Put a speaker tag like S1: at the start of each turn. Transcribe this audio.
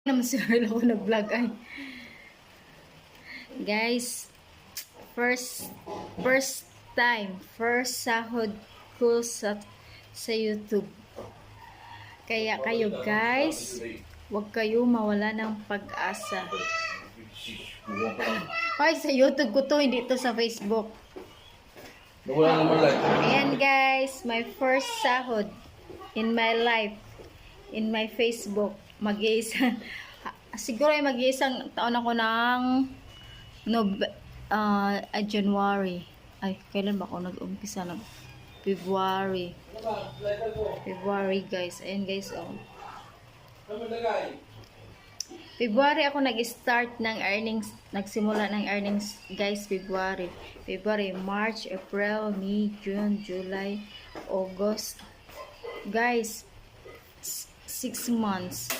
S1: Naman siguro ako nag-vlog ay. Guys, first time, first sahod ko sa YouTube. Kaya kayo guys, huwag kayo mawala ng pag-asa. Ay, sa YouTube ko to, hindi to sa Facebook. Ayan guys, my first sahod in my life, in my Facebook. Siguro ay mag-iisang taon ako ng January. Ay, kailan ba ako nag-umpisa ng February guys. Ayan guys, oh. February ako nag-start ng earnings, nagsimula ng earnings guys. February, March, April, May, June, July, August guys, 6 months.